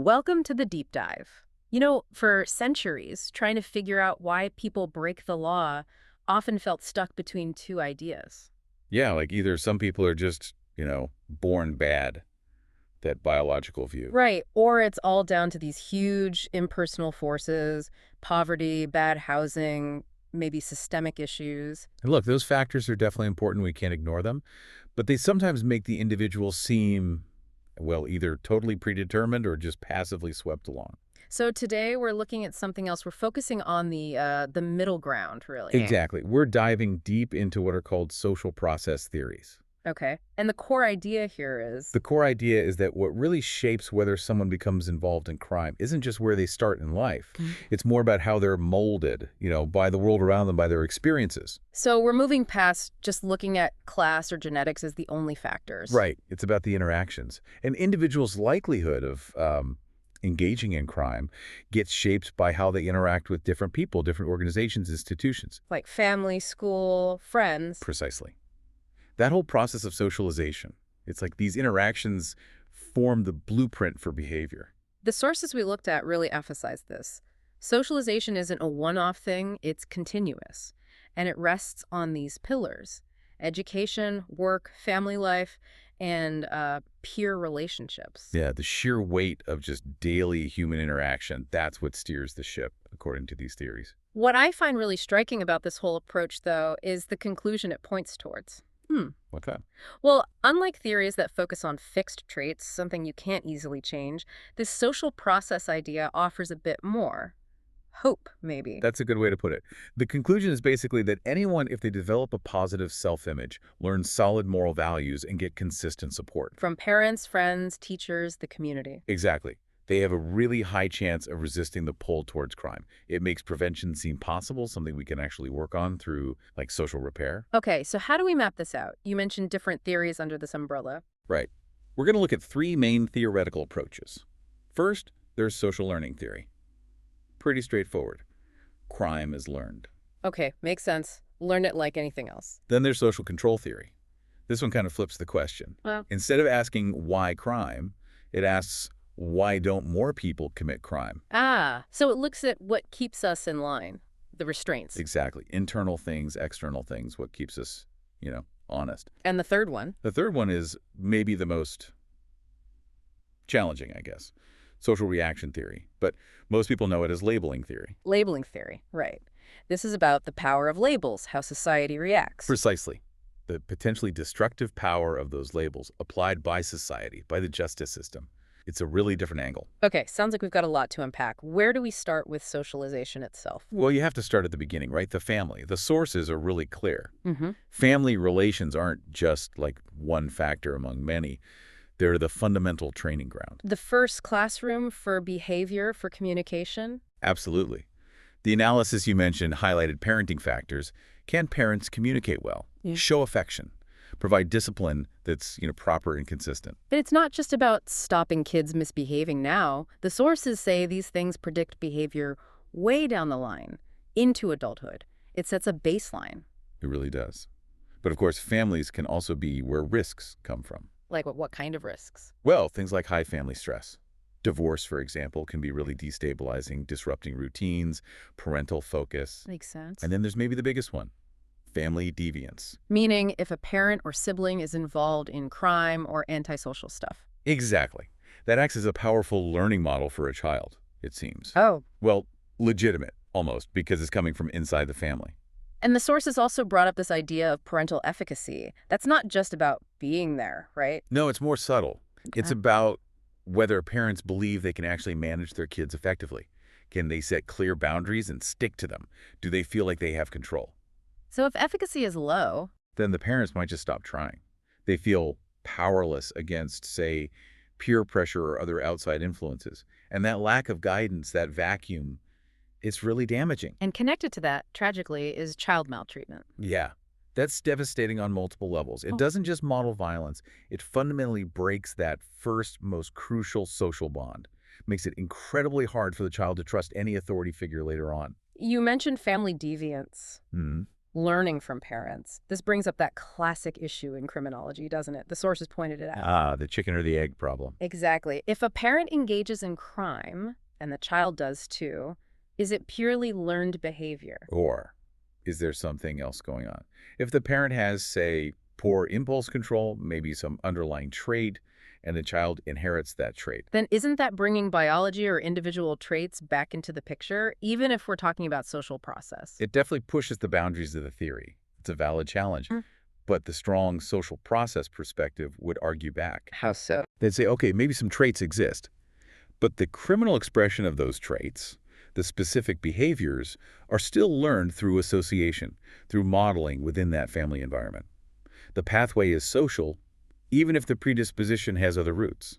Welcome to the deep dive. For centuries, trying to figure out why people break the law often felt stuck between two ideas. Yeah, like either some people are just, born bad, that biological view. Right, or it's all down to these huge impersonal forces, poverty, bad housing, maybe systemic issues. And look, those factors are definitely important. We can't ignore them. But they sometimes make the individual seem, well, either totally predetermined or just passively swept along. So today we're looking at something else. We're focusing on the middle ground, really. Exactly. We're diving deep into what are called social process theories. Okay. And the core idea here is The core idea is that what really shapes whether someone becomes involved in crime isn't just where they start in life. It's more about how they're molded, by the world around them, by their experiences. So we're moving past just looking at class or genetics as the only factors. Right. It's about the interactions. An individual's likelihood of engaging in crime gets shaped by how they interact with different people, different organizations, institutions. Like family, school, friends. Precisely. That whole process of socialization, it's like these interactions form the blueprint for behavior. The sources we looked at really emphasize this. Socialization isn't a one-off thing, it's continuous. And it rests on these pillars: education, work, family life, and peer relationships. Yeah, the sheer weight of just daily human interaction, that's what steers the ship, according to these theories. What I find really striking about this whole approach, though, is the conclusion it points towards. What's that? Well, unlike theories that focus on fixed traits, something you can't easily change, this social process idea offers a bit more. Hope, maybe. That's a good way to put it. The conclusion is basically that anyone, if they develop a positive self-image, learn solid moral values, and get consistent support. From parents, friends, teachers, the community. Exactly. They have a really high chance of resisting the pull towards crime. It makes prevention seem possible, something we can actually work on through, like, social repair. Okay, so how do we map this out? You mentioned different theories under this umbrella. Right. We're going to look at three main theoretical approaches. First, there's social learning theory. Pretty straightforward. Crime is learned. Okay, makes sense. Learn it like anything else. Then there's social control theory. This one kind of flips the question. Well, Instead of asking why crime, it asks, why don't more people commit crime? so it looks at what keeps us in line, the restraints. Exactly. Internal things, external things, what keeps us, honest. And the third one? The third one is maybe the most challenging, I guess. Social reaction theory. But most people know it as labeling theory. Labeling theory, right. This is about the power of labels, how society reacts. Precisely. The potentially destructive power of those labels applied by society, by the justice system. It's a really different angle. Okay, sounds like we've got a lot to unpack. Where do we start with socialization itself? Well, you have to start at the beginning, right? The family. The sources are really clear. Mm-hmm. Family relations aren't just like one factor among many. They're the fundamental training ground. The first classroom for behavior, for communication? Absolutely. The analysis you mentioned highlighted parenting factors. Can parents communicate well? Yeah. Show affection? Provide discipline that's, proper and consistent? But it's not just about stopping kids misbehaving now. The sources say these things predict behavior way down the line, into adulthood. It sets a baseline. It really does. But of course, families can also be where risks come from. Like what kind of risks? Well, things like high family stress. Divorce, for example, can be really destabilizing, disrupting routines, parental focus. Makes sense. And then there's maybe the biggest one, family deviance. Meaning if a parent or sibling is involved in crime or antisocial stuff. Exactly. That acts as a powerful learning model for a child, it seems. Oh. Well, legitimate, almost, because it's coming from inside the family. And the sources also brought up this idea of parental efficacy. That's not just about being there, right? No, it's more subtle. It's about whether parents believe they can actually manage their kids effectively. Can they set clear boundaries and stick to them? Do they feel like they have control? So if efficacy is low, then the parents might just stop trying. They feel powerless against, say, peer pressure or other outside influences. And that lack of guidance, that vacuum, it's really damaging. and connected to that, tragically, is child maltreatment. Yeah, that's devastating on multiple levels. It Oh. doesn't just model violence. It fundamentally breaks that first, most crucial social bond. Makes it incredibly hard for the child to trust any authority figure later on. You mentioned family deviance. Hmm. Learning from parents. This brings up that classic issue in criminology, doesn't it? The sources pointed it out. Ah, the chicken or the egg problem. Exactly. If a parent engages in crime, and the child does too, is it purely learned behavior? Or is there something else going on? If the parent has, say, poor impulse control, maybe some underlying trait, and the child inherits that trait. Then isn't that bringing biology or individual traits back into the picture, even if we're talking about social process? It definitely pushes the boundaries of the theory. It's a valid challenge. But the strong social process perspective would argue back. How so? They'd say, okay, maybe some traits exist, but the criminal expression of those traits, the specific behaviors, are still learned through association, through modeling within that family environment. The pathway is social, even if the predisposition has other roots.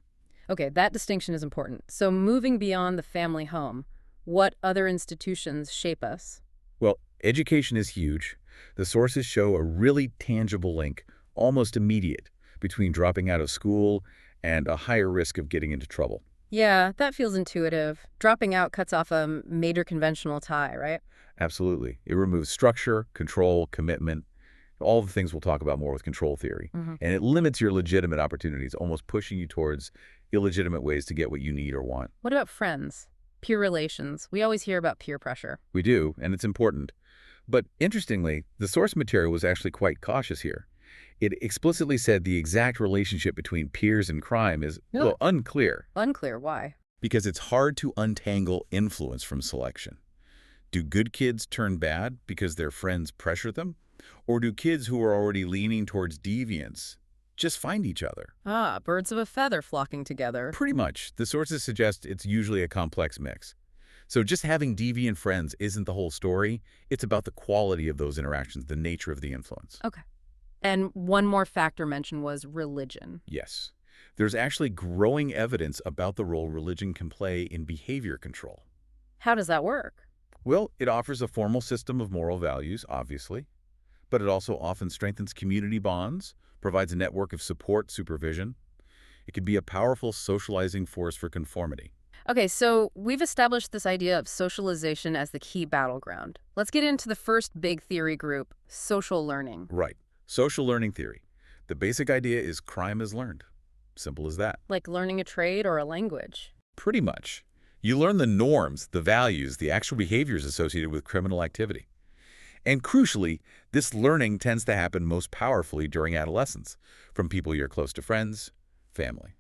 Okay, that distinction is important. So moving beyond the family home, what other institutions shape us? Well, education is huge. The sources show a really tangible link, almost immediate, between dropping out of school and a higher risk of getting into trouble. Yeah, that feels intuitive. Dropping out cuts off a major conventional tie, right? Absolutely. It removes structure, control, commitment, all the things we'll talk about more with control theory. And it limits your legitimate opportunities, almost pushing you towards illegitimate ways to get what you need or want. What about friends? Peer relations. We always hear about peer pressure. We do, and it's important. But interestingly, the source material was actually quite cautious here. It explicitly said the exact relationship between peers and crime is, well, unclear. Unclear. Why? Because it's hard to untangle influence from selection. Do good kids turn bad because their friends pressure them? Or do kids who are already leaning towards deviance just find each other? Ah, birds of a feather flocking together. Pretty much. The sources suggest it's usually a complex mix. So just having deviant friends isn't the whole story. It's about the quality of those interactions, the nature of the influence. Okay. And one more factor mentioned was religion. Yes. There's actually growing evidence about the role religion can play in behavior control. How does that work? Well, it offers a formal system of moral values, obviously, but it also often strengthens community bonds, provides a network of support, supervision. It can be a powerful socializing force for conformity. Okay, so we've established this idea of socialization as the key battleground. Let's get into the first big theory group, social learning. Right. Social learning theory. The basic idea is crime is learned. Simple as that. Like learning a trade or a language. Pretty much. You learn the norms, the values, the actual behaviors associated with criminal activity. And crucially, this learning tends to happen most powerfully during adolescence, from people you're close to, friends, family.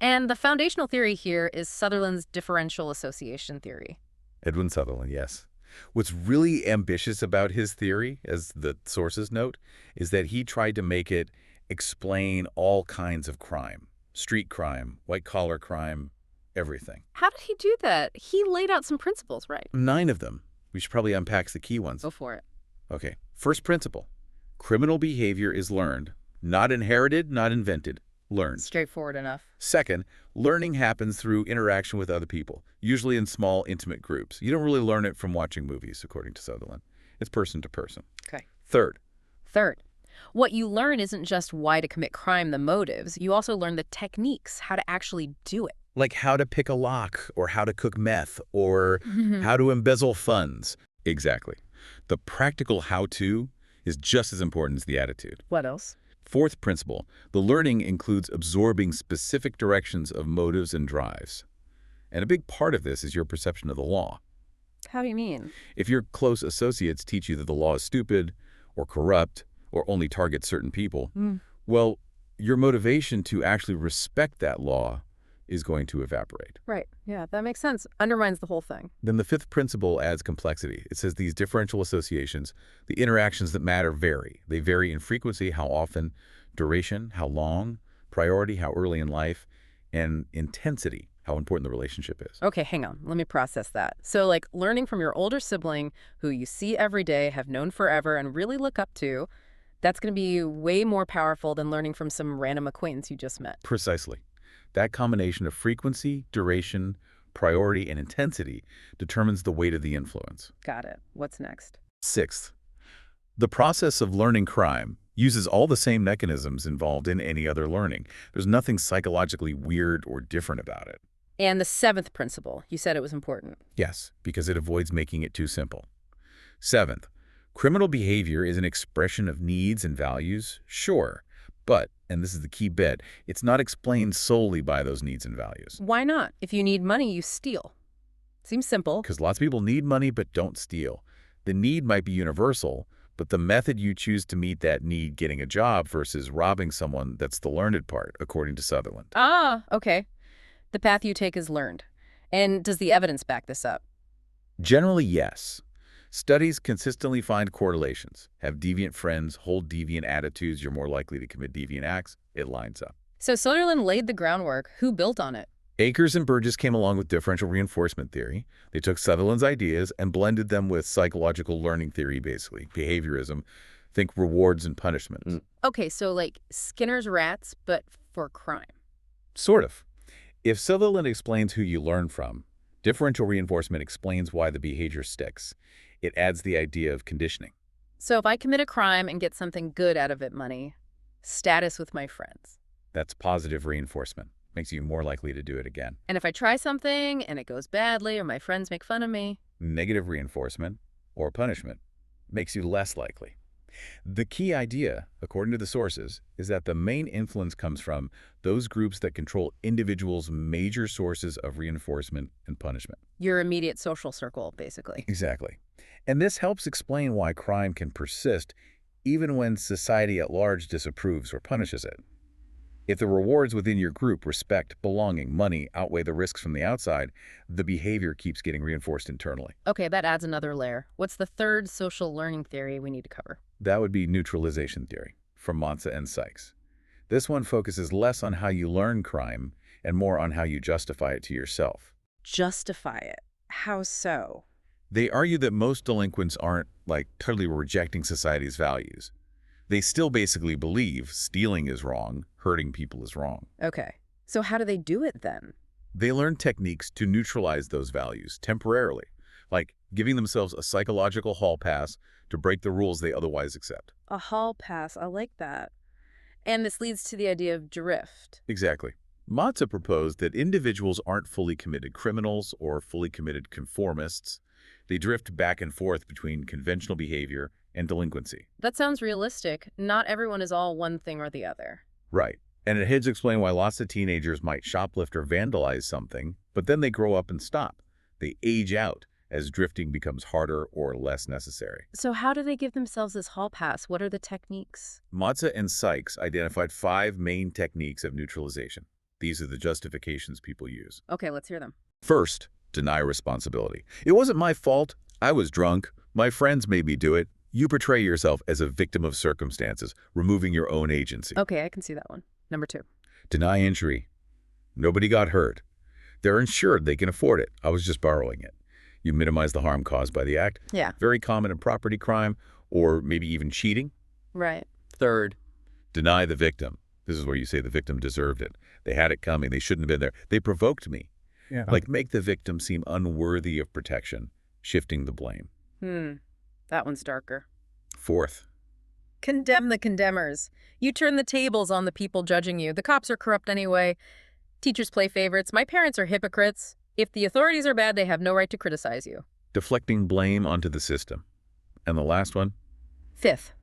And the foundational theory here is Sutherland's Differential Association theory. Edwin Sutherland, yes. What's really ambitious about his theory, as the sources note, is that he tried to make it explain all kinds of crime. Street crime, white-collar crime, everything. How did he do that? He laid out some principles, right? 9 of them. We should probably unpack the key ones. Go for it. Okay. First principle. Criminal behavior is learned. Not inherited, not invented. Learned. Straightforward enough. Second, learning happens through interaction with other people, usually in small, intimate groups. You don't really learn it from watching movies, according to Sutherland. It's person to person. Okay. Third, what you learn isn't just why to commit crime, the motives. You also learn the techniques, how to actually do it. like how to pick a lock or how to cook meth or how to embezzle funds. Exactly. The practical how-to is just as important as the attitude. What else? Fourth principle, the learning includes absorbing specific directions of motives and drives. And a big part of this is your perception of the law. How do you mean? If your close associates teach you that the law is stupid or corrupt or only targets certain people, well, your motivation to actually respect that law is going to evaporate. Right. Yeah, that makes sense. Undermines the whole thing. Then the fifth principle adds complexity. It says these differential associations, the interactions that matter vary. They vary in frequency, how often, duration, how long, priority, how early in life, and intensity, how important the relationship is. Okay, hang on. Let me process that. So like learning from your older sibling who you see every day, have known forever, and really look up to, that's going to be way more powerful than learning from some random acquaintance you just met. Precisely. That combination of frequency, duration, priority, and intensity determines the weight of the influence. Got it. What's next? Sixth, the process of learning crime uses all the same mechanisms involved in any other learning. There's nothing psychologically weird or different about it. And the seventh principle, you said it was important. Yes, because it avoids making it too simple. Seventh, Criminal behavior is an expression of needs and values, sure, but, and this is the key bit, it's not explained solely by those needs and values. Why not? If you need money, you steal. Seems simple. Because lots of people need money but don't steal. The need might be universal, but the method you choose to meet that need, getting a job versus robbing someone, that's the learned part, according to Sutherland. Ah, okay. The path you take is learned. And does the evidence back this up? Generally, yes. Studies consistently find correlations. Have deviant friends, hold deviant attitudes, you're more likely to commit deviant acts. It lines up. So Sutherland laid the groundwork. Who built on it? Akers and Burgess came along with differential reinforcement theory. They took Sutherland's ideas and blended them with psychological learning theory, basically, behaviorism. Think rewards and punishments. Okay, so like Skinner's rats, but for crime. Sort of. If Sutherland explains who you learn from, differential reinforcement explains why the behavior sticks. It adds the idea of conditioning. So if I commit a crime and get something good out of it, money, status with my friends. That's positive reinforcement. Makes you more likely to do it again. And if I try something and it goes badly or my friends make fun of me? Negative reinforcement or punishment makes you less likely. The key idea, according to the sources, is that the main influence comes from those groups that control individuals' major sources of reinforcement and punishment. Your immediate social circle, basically. Exactly. And this helps explain why crime can persist even when society at large disapproves or punishes it. If the rewards within your group, respect, belonging, money, outweigh the risks from the outside, the behavior keeps getting reinforced internally. Okay, that adds another layer. What's the third social learning theory we need to cover? That would be neutralization theory from Matza and Sykes. This one focuses less on how you learn crime and more on how you justify it to yourself. Justify it. How so? They argue that most delinquents aren't, totally rejecting society's values. They still basically believe stealing is wrong, hurting people is wrong. Okay. So how do they do it then? They learn techniques to neutralize those values temporarily, like giving themselves a psychological hall pass to break the rules they otherwise accept. A hall pass. I like that. And this leads to the idea of drift. Exactly. Matza proposed that individuals aren't fully committed criminals or fully committed conformists. They drift back and forth between conventional behavior and delinquency. That sounds realistic. Not everyone is all one thing or the other. Right. And it helps explain why lots of teenagers might shoplift or vandalize something, but then they grow up and stop. They age out as drifting becomes harder or less necessary. So how do they give themselves this hall pass? What are the techniques? Matza and Sykes identified 5 main techniques of neutralization. These are the justifications people use. Okay, let's hear them. First, deny responsibility. It wasn't my fault. I was drunk. My friends made me do it. You portray yourself as a victim of circumstances, removing your own agency. Okay, I can see that one. Number 2. Deny injury. Nobody got hurt. They're insured. They can afford it. I was just borrowing it. You minimize the harm caused by the act. Yeah. Very common in property crime or maybe even cheating. Right. Third, deny the victim. This is where you say the victim deserved it. They had it coming. They shouldn't have been there. They provoked me. Yeah. Make the victim seem unworthy of protection, shifting the blame. That one's darker. Fourth, Condemn the condemners. You turn the tables on the people judging you. The cops are corrupt anyway. Teachers play favorites. My parents are hypocrites. If the authorities are bad, they have no right to criticize you. deflecting blame onto the system. And the last one? Fifth,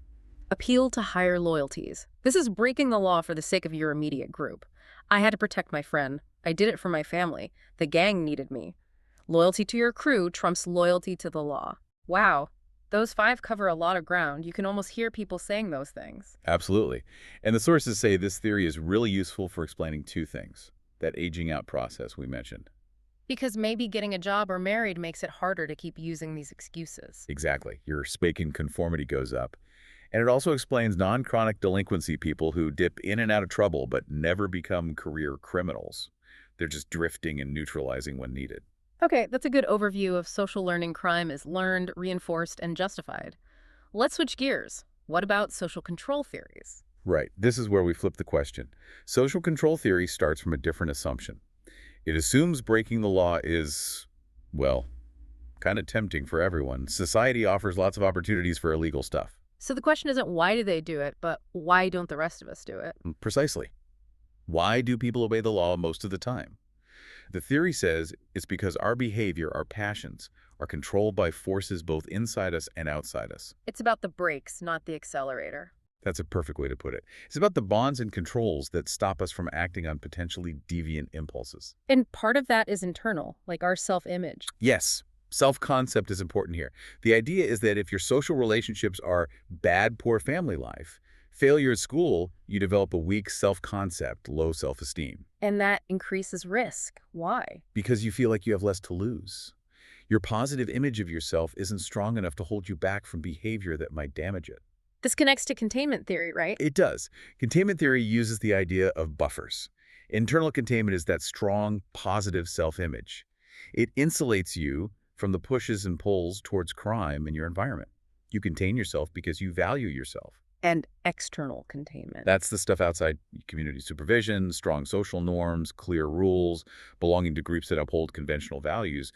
appeal to higher loyalties. This is breaking the law for the sake of your immediate group. I had to protect my friend. I did it for my family. The gang needed me. Loyalty to your crew trumps loyalty to the law. Wow. Those 5 cover a lot of ground. You can almost hear people saying those things. Absolutely. And the sources say this theory is really useful for explaining 2 things. That aging out process we mentioned. Because maybe getting a job or married makes it harder to keep using these excuses. Exactly. Your Spaken conformity goes up. And it also explains non-chronic delinquency people who dip in and out of trouble but never become career criminals. They're just drifting and neutralizing when needed. Okay, that's a good overview of social learning. Crime is learned, reinforced, and justified. Let's switch gears. What about social control theories? Right. This is where we flip the question. Social control theory starts from a different assumption. It assumes breaking the law is, well, kind of tempting for everyone. Society offers lots of opportunities for illegal stuff. So the question isn't why do they do it, but why don't the rest of us do it? Precisely. Why do people obey the law most of the time? The theory says it's because our behavior, our passions, are controlled by forces both inside us and outside us. It's about the brakes, not the accelerator. That's a perfect way to put it. It's about the bonds and controls that stop us from acting on potentially deviant impulses. And part of that is internal, like our self-image. Yes, self-concept is important here. The idea is that if your social relationships are bad, poor family life, failure at school, you develop a weak self-concept, low self-esteem. And that increases risk. Why? Because you feel like you have less to lose. Your positive image of yourself isn't strong enough to hold you back from behavior that might damage it. This connects to containment theory, right? It does. Containment theory uses the idea of buffers. Internal containment is that strong, positive self-image. It insulates you from the pushes and pulls towards crime in your environment. You contain yourself because you value yourself. And external containment. That's the stuff outside community supervision, strong social norms, clear rules, belonging to groups that uphold conventional values.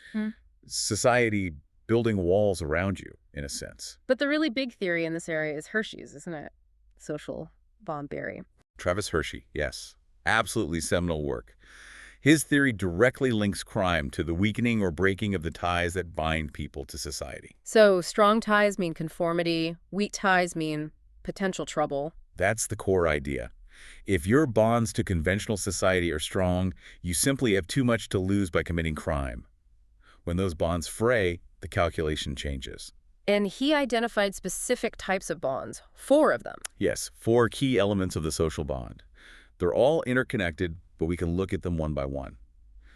Society building walls around you, in a sense. But the really big theory in this area is Hershey's, isn't it? Social bond theory. Travis Hershey, yes. Absolutely seminal work. His theory directly links crime to the weakening or breaking of the ties that bind people to society. So strong ties mean conformity, weak ties mean potential trouble. That's the core idea. If your bonds to conventional society are strong, you simply have too much to lose by committing crime. When those bonds fray, the calculation changes. And he identified specific types of bonds, 4 of them. Yes, 4 key elements of the social bond. They're all interconnected, but we can look at them one by one.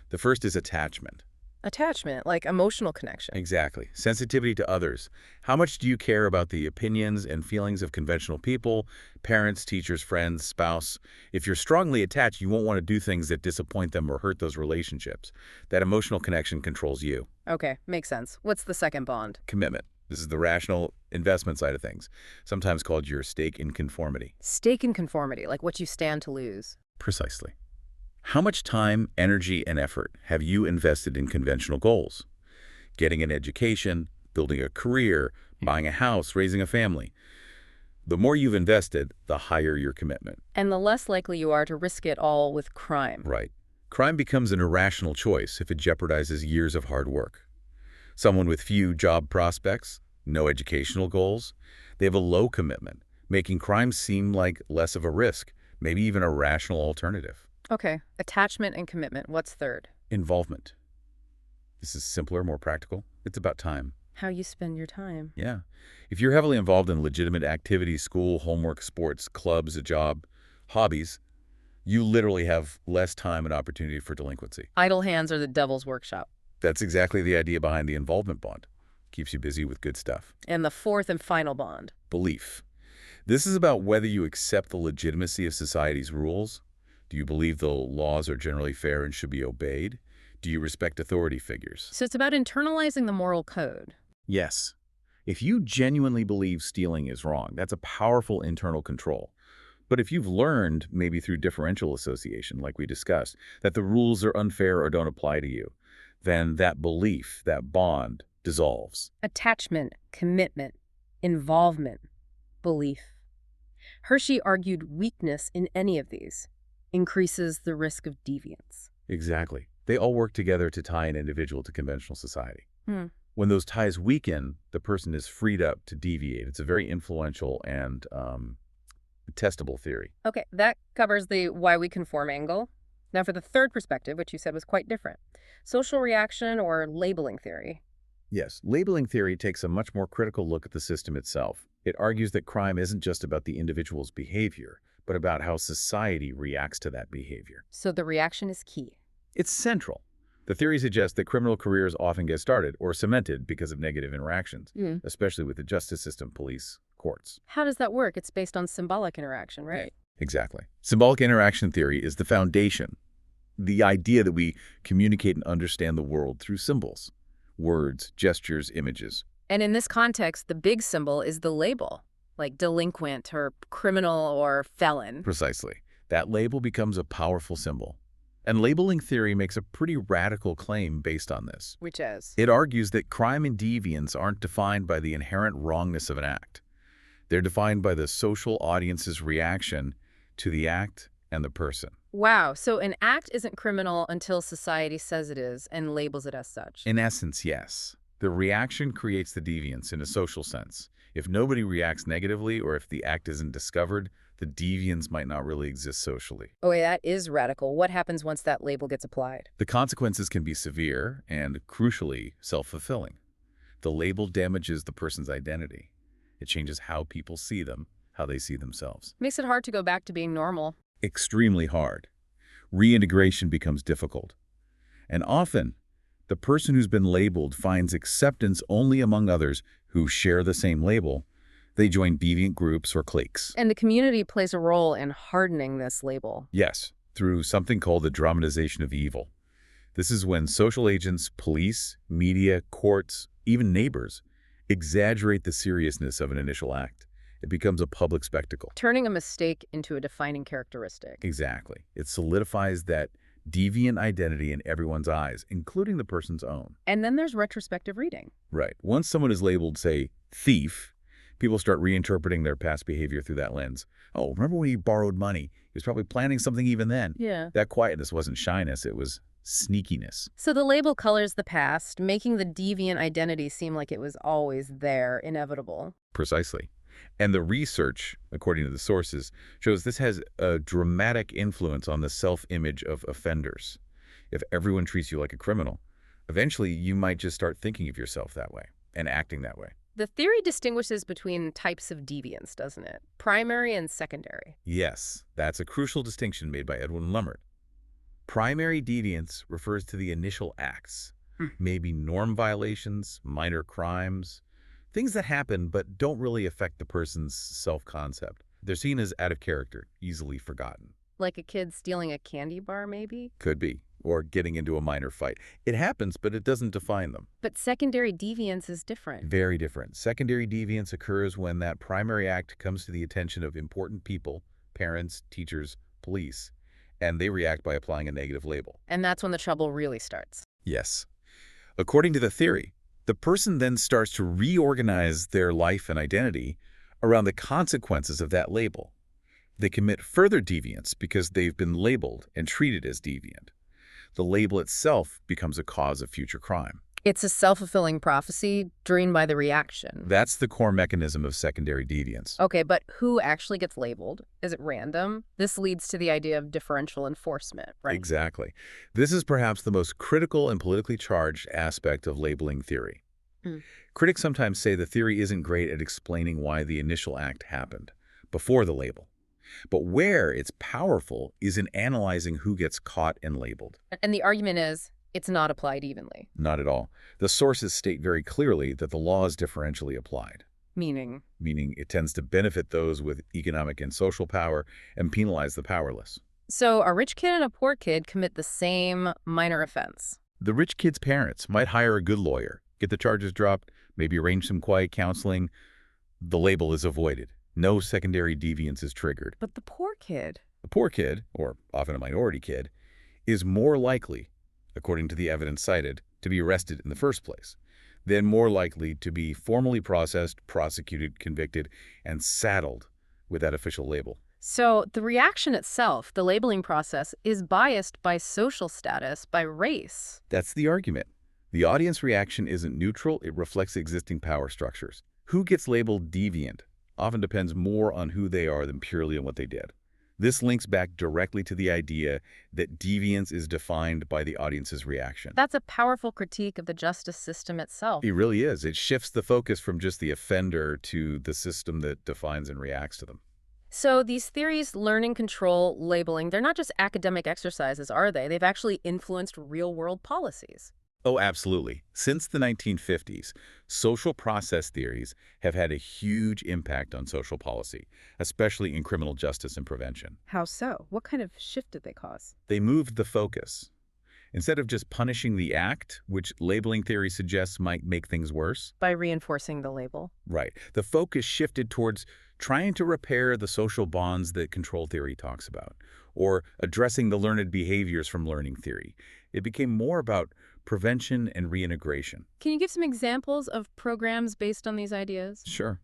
The first is attachment. Attachment, like emotional connection. Exactly. Sensitivity to others. How much do you care about the opinions and feelings of conventional people, parents, teachers, friends, spouse? If you're strongly attached, you won't want to do things that disappoint them or hurt those relationships. That emotional connection controls you. Okay, makes sense. What's the second bond? Commitment. This is the rational investment side of things, sometimes called your stake in conformity. Stake in conformity, like what you stand to lose. Precisely. How much time, energy, and effort have you invested in conventional goals? Getting an education, building a career, buying a house, raising a family. The more you've invested, the higher your commitment. And the less likely you are to risk it all with crime. Right. Crime becomes an irrational choice if it jeopardizes years of hard work. Someone with few job prospects, no educational goals, they have a low commitment, making crime seem like less of a risk, maybe even a rational alternative. Okay, attachment and commitment. What's third? Involvement. This is simpler, more practical. It's about time. How you spend your time. Yeah. If you're heavily involved in legitimate activities, school, homework, sports, clubs, a job, hobbies, you literally have less time and opportunity for delinquency. Idle hands are the devil's workshop. That's exactly the idea behind the involvement bond. Keeps you busy with good stuff. And the fourth and final bond. Belief. This is about whether you accept the legitimacy of society's rules. Do you believe the laws are generally fair and should be obeyed? Do you respect authority figures? So it's about internalizing the moral code. Yes. If you genuinely believe stealing is wrong, that's a powerful internal control. But if you've learned, maybe through differential association, like we discussed, that the rules are unfair or don't apply to you, then that belief, that bond, dissolves. Attachment, commitment, involvement, belief. Hershey argued weakness in any of these increases the risk of deviance. Exactly. They all work together to tie an individual to conventional society. When those ties weaken, the person is freed up to deviate. It's a very influential and testable theory. Okay, that covers the why we conform angle. Now for the third perspective, which you said was quite different. Social reaction or labeling theory. Yes, labeling theory takes a much more critical look at the system itself. It argues that crime isn't just about the individual's behavior, but about how society reacts to that behavior. So the reaction is key. It's central. The theory suggests that criminal careers often get started or cemented because of negative interactions, especially with the justice system, police, courts. How does that work? It's based on symbolic interaction, right? Exactly. Symbolic interaction theory is the foundation. The idea that we communicate and understand the world through symbols, words, gestures, images. And in this context, the big symbol is the label, like delinquent or criminal or felon. Precisely. That label becomes a powerful symbol. And labeling theory makes a pretty radical claim based on this. Which is? It argues that crime and deviance aren't defined by the inherent wrongness of an act. They're defined by the social audience's reaction to the act and the person. Wow, so an act isn't criminal until society says it is and labels it as such. In essence, yes. The reaction creates the deviance in a social sense. If nobody reacts negatively or if the act isn't discovered, the deviance might not really exist socially. Oh, that is radical. What happens once that label gets applied? The consequences can be severe and, crucially, self-fulfilling. The label damages the person's identity. It changes how people see them, how they see themselves. Makes it hard to go back to being normal. Extremely hard. Reintegration becomes difficult. And often, the person who's been labeled finds acceptance only among others who share the same label. They join deviant groups or cliques. And the community plays a role in hardening this label. Yes, through something called the dramatization of evil. This is when social agents, police, media, courts, even neighbors exaggerate the seriousness of an initial act. It becomes a public spectacle. Turning a mistake into a defining characteristic. Exactly. It solidifies that deviant identity in everyone's eyes, including the person's own. And then there's retrospective reading. Right. Once someone is labeled, say, thief, people start reinterpreting their past behavior through that lens. Oh, remember when he borrowed money? He was probably planning something even then. Yeah. That quietness wasn't shyness, it was sneakiness. So the label colors the past, making the deviant identity seem like it was always there, inevitable. Precisely. And the research, according to the sources, shows this has a dramatic influence on the self-image of offenders. If everyone treats you like a criminal, eventually you might just start thinking of yourself that way and acting that way. The theory distinguishes between types of deviance, doesn't it? Primary and secondary. Yes, that's a crucial distinction made by Edwin Lummert. Primary deviance refers to the initial acts, maybe norm violations, minor crimes, things that happen but don't really affect the person's self-concept. They're seen as out of character, easily forgotten. Like a kid stealing a candy bar, maybe? Could be. Or getting into a minor fight. It happens, but it doesn't define them. But secondary deviance is different. Very different. Secondary deviance occurs when that primary act comes to the attention of important people, parents, teachers, police, and they react by applying a negative label. And that's when the trouble really starts. Yes. According to the theory, the person then starts to reorganize their life and identity around the consequences of that label. They commit further deviance because they've been labeled and treated as deviant. The label itself becomes a cause of future crime. It's a self-fulfilling prophecy driven by the reaction. That's the core mechanism of secondary deviance. Okay, but who actually gets labeled? Is it random? This leads to the idea of differential enforcement, right? Exactly. This is perhaps the most critical and politically charged aspect of labeling theory. Critics sometimes say the theory isn't great at explaining why the initial act happened, before the label. But where it's powerful is in analyzing who gets caught and labeled. And the argument is, it's not applied evenly. Not at all. The sources state very clearly that the law is differentially applied. Meaning It tends to benefit those with economic and social power and penalize the powerless. So a rich kid and a poor kid commit the same minor offense. The rich kid's parents might hire a good lawyer, get the charges dropped, maybe arrange some quiet counseling. The label is avoided. No secondary deviance is triggered. But the poor kid? The poor kid, or often a minority kid, is more likely, according to the evidence cited, to be arrested in the first place, then more likely to be formally processed, prosecuted, convicted, and saddled with that official label. So the reaction itself, the labeling process, is biased by social status, by race. That's the argument. The audience reaction isn't neutral, it reflects existing power structures. Who gets labeled deviant often depends more on who they are than purely on what they did. This links back directly to the idea that deviance is defined by the audience's reaction. That's a powerful critique of the justice system itself. It really is. It shifts the focus from just the offender to the system that defines and reacts to them. So these theories, learning, control, labeling, they're not just academic exercises, are they? They've actually influenced real-world policies. Oh, absolutely. Since the 1950s, social process theories have had a huge impact on social policy, especially in criminal justice and prevention. How so? What kind of shift did they cause? They moved the focus. Instead of just punishing the act, which labeling theory suggests might make things worse. By reinforcing the label. Right. The focus shifted towards trying to repair the social bonds that control theory talks about, or addressing the learned behaviors from learning theory. It became more about prevention and reintegration. Can you give some examples of programs based on these ideas? Sure.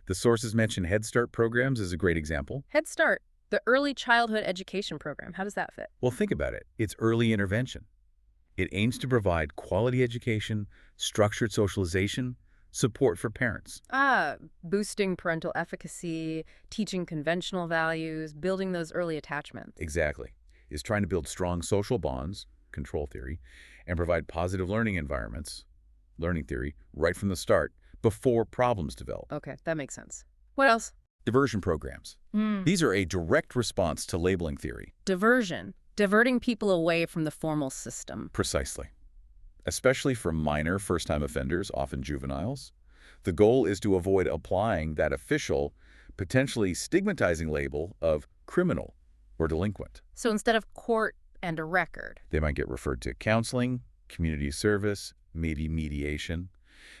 The sources mention Head Start programs as a great example. Head Start. The early childhood education program, how does that fit? Well, think about it. It's early intervention. It aims to provide quality education, structured socialization, support for parents. Ah, boosting parental efficacy, teaching conventional values, building those early attachments. Exactly. It's trying to build strong social bonds, control theory, and provide positive learning environments, learning theory, right from the start, before problems develop. Okay, that makes sense. What else? Diversion programs. These are a direct response to labeling theory. Diversion. Diverting people away from the formal system. Precisely. Especially for minor first-time offenders, often juveniles. The goal is to avoid applying that official, potentially stigmatizing label of criminal or delinquent. So instead of court and a record. They might get referred to counseling, community service, maybe mediation.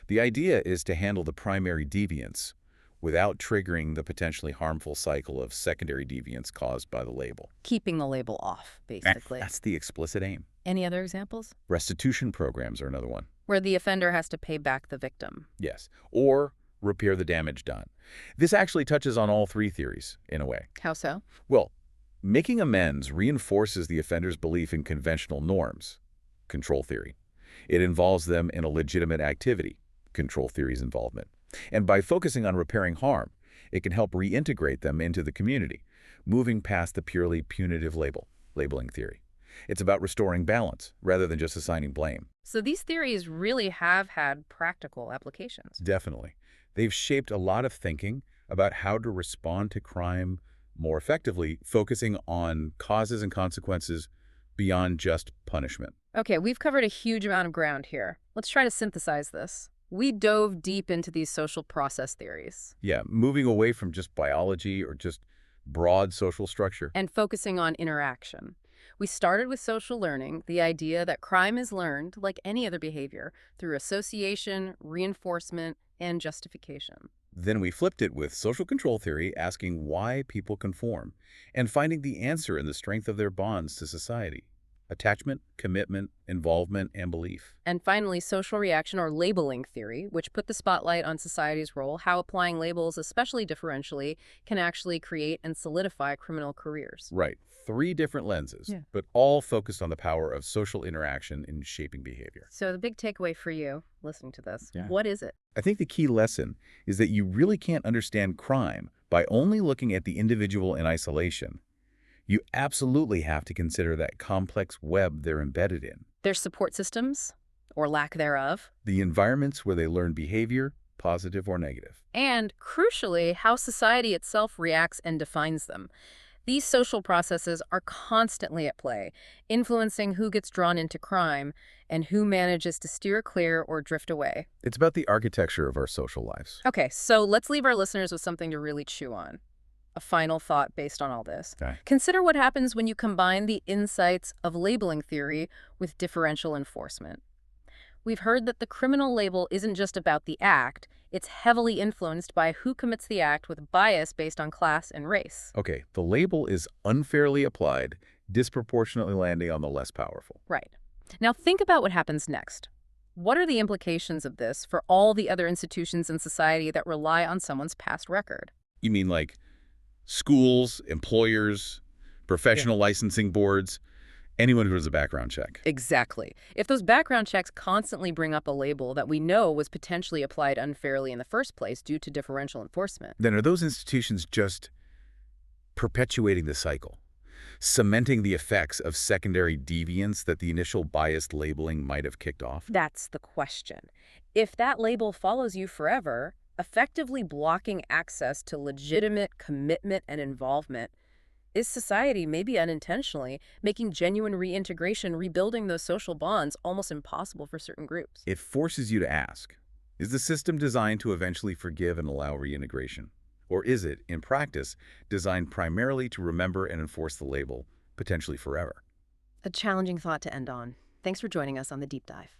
The idea is to handle the primary deviance without triggering the potentially harmful cycle of secondary deviance caused by the label. Keeping the label off, basically. That's the explicit aim. Any other examples? Restitution programs are another one. Where the offender has to pay back the victim. Yes, or repair the damage done. This actually touches on all three theories, in a way. How so? Well, making amends reinforces the offender's belief in conventional norms, control theory. It involves them in a legitimate activity, control theory's involvement. And by focusing on repairing harm, it can help reintegrate them into the community, moving past the purely punitive labeling theory. It's about restoring balance rather than just assigning blame. So these theories really have had practical applications. Definitely. They've shaped a lot of thinking about how to respond to crime more effectively, focusing on causes and consequences beyond just punishment. Okay, we've covered a huge amount of ground here. Let's try to synthesize this. We dove deep into these social process theories. Yeah, moving away from just biology or just broad social structure. And focusing on interaction. We started with social learning, the idea that crime is learned, like any other behavior, through association, reinforcement, and justification. Then we flipped it with social control theory, asking why people conform, and finding the answer in the strength of their bonds to society. Attachment, commitment, involvement, and belief. And finally, social reaction or labeling theory, which put the spotlight on society's role, how applying labels, especially differentially, can actually create and solidify criminal careers. Right. 3 different lenses, but all focused on the power of social interaction in shaping behavior. So the big takeaway for you, listening to this, what is it? I think the key lesson is that you really can't understand crime by only looking at the individual in isolation. You absolutely have to consider that complex web they're embedded in. Their support systems, or lack thereof. The environments where they learn behavior, positive or negative. And, crucially, how society itself reacts and defines them. These social processes are constantly at play, influencing who gets drawn into crime and who manages to steer clear or drift away. It's about the architecture of our social lives. Okay, so let's leave our listeners with something to really chew on. A final thought based on all this. Okay. Consider what happens when you combine the insights of labeling theory with differential enforcement. We've heard that the criminal label isn't just about the act, it's heavily influenced by who commits the act with bias based on class and race. Okay, the label is unfairly applied, disproportionately landing on the less powerful. Right. Now think about what happens next. What are the implications of this for all the other institutions in society that rely on someone's past record? You mean like schools, employers, professional licensing boards, anyone who does a background check? Exactly. If those background checks constantly bring up a label that we know was potentially applied unfairly in the first place due to differential enforcement, Then are those institutions just perpetuating the cycle, cementing the effects of secondary deviance that the initial biased labeling might have kicked off? that's the question. If that label follows you forever, effectively blocking access to legitimate commitment and involvement, is society, maybe unintentionally, making genuine reintegration, rebuilding those social bonds almost impossible for certain groups? It forces you to ask, is the system designed to eventually forgive and allow reintegration? Or is it, in practice, designed primarily to remember and enforce the label, potentially forever? A challenging thought to end on. Thanks for joining us on The Deep Dive.